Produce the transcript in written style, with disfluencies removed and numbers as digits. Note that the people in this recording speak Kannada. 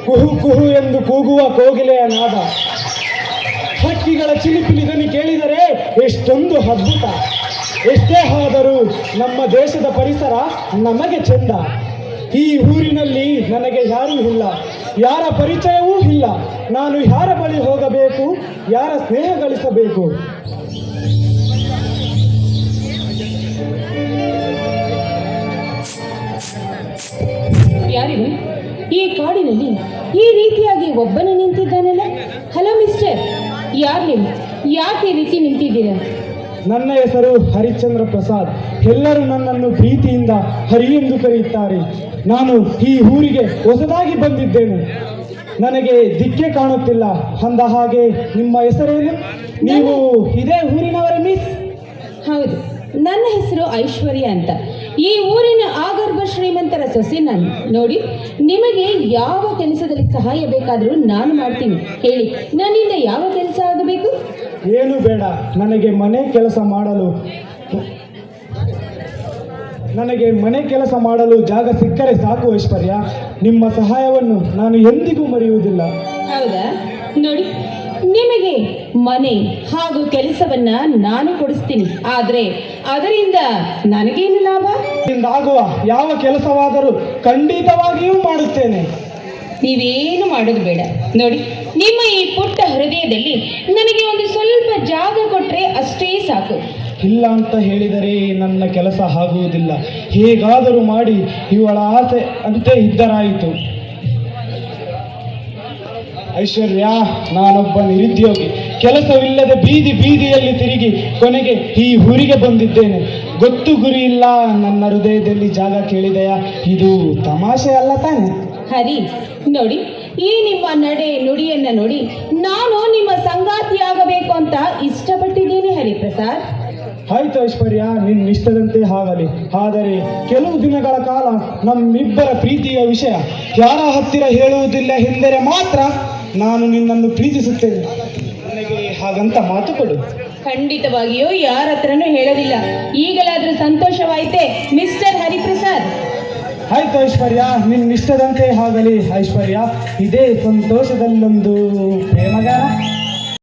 ಕುಹು ಕುಹು ಎಂದು ಕೂಗುವ ಕೋಗಿಲೆಯ ನಾದ, ಹಕ್ಕಿಗಳ ಚಿಲಿಪಿಲಿದನ್ನು ಕೇಳಿದರೆ ಎಷ್ಟೊಂದು ಅದ್ಭುತ. ಎಷ್ಟೇ ಆದರೂ ನಮ್ಮ ದೇಶದ ಪರಿಸರ ನಮಗೆ ಚೆಂದ. ಈ ಊರಿನಲ್ಲಿ ನನಗೆ ಯಾರೂ ಇಲ್ಲ, ಯಾರ ಪರಿಚಯವೂ ಇಲ್ಲ. ನಾನು ಯಾರ ಬಳಿ ಹೋಗಬೇಕು, ಯಾರ ಸ್ನೇಹ ಗಳಿಸಬೇಕು? ಯಾರಿಗೂ ಈ ಕಾಡಿನಲ್ಲಿ ಈ ರೀತಿಯಾಗಿ ಒಬ್ಬನೇ ನಿಂತಿದ್ದಾನಲ್ಲ? ಹಲೋ ಮಿಸ್ಟರ್, ಯಾರು ನೀವು? ಯಾಕೆ ಈ ರೀತಿ ನಿಂತಿದ್ದೀರಾ? ನನ್ನ ಹೆಸರು ಹರಿಶ್ಚಂದ್ರ ಪ್ರಸಾದ್. ಎಲ್ಲರೂ ನನ್ನನ್ನು ಪ್ರೀತಿಯಿಂದ ಹರಿ ಎಂದು ಕರೆಯುತ್ತಾರೆ. ನಾನು ಈ ಊರಿಗೆ ಹೊಸದಾಗಿ ಬಂದಿದ್ದೇನೆ. ನನಗೆ ದಿಕ್ಕೆ ಕಾಣುತ್ತಿಲ್ಲ. ಅಂದ ಹಾಗೆ ನಿಮ್ಮ ಹೆಸರೇನು? ನೀವು ಇದೇ ಊರಿನವರ ಮಿಸ್? ಹೌದು, ನನ್ನ ಹೆಸರು ಐಶ್ವರ್ಯ ಅಂತ. ಈ ಊರಿನ ಆಗರ್ಭ ಶ್ರೀಮಂತರ ಸೊಸೆ ನಾನು. ನೋಡಿ, ನಿಮಗೆ ಯಾವ ಕೆಲಸದಲ್ಲಿ ಸಹಾಯ ಬೇಕಾದರೂ ನಾನು ಮಾಡ್ತೀನಿ. ಹೇಳಿ, ನನ್ನಿಂದ ಯಾವ ಕೆಲಸ ಆಗಬೇಕು? ಏನು ಬೇಡ, ನನಗೆ ಮನೆ ಕೆಲಸ ಮಾಡಲು ಜಾಗ ಸಿಕ್ಕರೆ ಸಾಕು ಐಶ್ವರ್ಯ. ನಿಮ್ಮ ಸಹಾಯವನ್ನು ನಾನು ಎಂದಿಗೂ ಮರೆಯುವುದಿಲ್ಲ. ಹೌದಾ? ನೋಡಿ, ನಿಮಗೆ ಮನೆ ಹಾಗೂ ಕೆಲಸವನ್ನ ನಾನು ಕೊಡಿಸ್ತೀನಿ. ಆದರೆ ಅದರಿಂದ ನನಗೇನು ಲಾಭ? ಆಗುವ ಯಾವ ಕೆಲಸವಾದರೂ ಖಂಡಿತವಾಗಿಯೂ ಮಾಡುತ್ತೇನೆ. ನೀವೇನು ಮಾಡೋದು ಬೇಡ. ನೋಡಿ, ನಿಮ್ಮ ಈ ಪುಟ್ಟ ಹೃದಯದಲ್ಲಿ ನನಗೆ ಒಂದು ಸ್ವಲ್ಪ ಜಾಗ ಕೊಟ್ಟರೆ ಅಷ್ಟೇ ಸಾಕು. ಇಲ್ಲ ಅಂತ ಹೇಳಿದರೆ ನನ್ನ ಕೆಲಸ ಆಗುವುದಿಲ್ಲ. ಹೇಗಾದರೂ ಮಾಡಿ ಇವಳ ಆಸೆ ಅಂತೆ ಇದ್ದರಾಯಿತು. ಐಶ್ವರ್ಯ, ನಾನೊಬ್ಬ ನಿರುದ್ಯೋಗಿ. ಕೆಲಸವಿಲ್ಲದೆ ಬೀದಿಯಲ್ಲಿ ತಿರುಗಿ ಕೊನೆಗೆ ಈ ಊರಿಗೆ ಬಂದಿದ್ದೇನೆ. ಗೊತ್ತು ಗುರಿ ಇಲ್ಲ. ನನ್ನ ಹೃದಯದಲ್ಲಿ ಜಾಗ ಕೇಳಿದೆಯಾ? ಇದು ತಮಾಷೆ ಅಲ್ಲ ತಾನೆ? ಹರಿ, ನೋಡಿ, ಈ ನಿಮ್ಮ ನಡೆ ನುಡಿಯನ್ನ ನೋಡಿ ನಾನು ನಿಮ್ಮ ಸಂಗಾತಿಯಾಗಬೇಕು ಅಂತ ಇಷ್ಟಪಟ್ಟಿದ್ದೇನೆ ಹರಿಪ್ರಸಾದ್. ಆಯ್ತು ಐಶ್ವರ್ಯ, ನಿನ್ನ ಇಷ್ಟದಂತೆ ಆಗಲಿ. ಆದರೆ ಕೆಲವು ದಿನಗಳ ಕಾಲ ನಮ್ಮಿಬ್ಬರ ಪ್ರೀತಿಯ ವಿಷಯ ಯಾರ ಹತ್ತಿರ ಹೇಳುವುದಿಲ್ಲ ಎಂದರೆ ಮಾತ್ರ ನಾನು ನಿನ್ನನ್ನು ಪ್ರೀತಿಸುತ್ತೇನೆ. ನನಗೆ ಹಾಗಂತ ಮಾತು ಕೊಡು. ಖಂಡಿತವಾಗಿಯೂ ಯಾರ ಹತ್ರನೂ ಹೇಳೋದಿಲ್ಲ. ಈಗಲಾದ್ರೂ ಸಂತೋಷವಾಯಿತೆ ಮಿಸ್ಟರ್ ಹರಿಪ್ರಸಾದ್? ಆಯ್ತು ಐಶ್ವರ್ಯ, ನಿನ್ನ ಇಷ್ಟದಂತೆ ಆಗಲಿ ಐಶ್ವರ್ಯ. ಇದೇ ಸಂತೋಷದಲ್ಲೊಂದು ಪ್ರೇಮಗಾನ.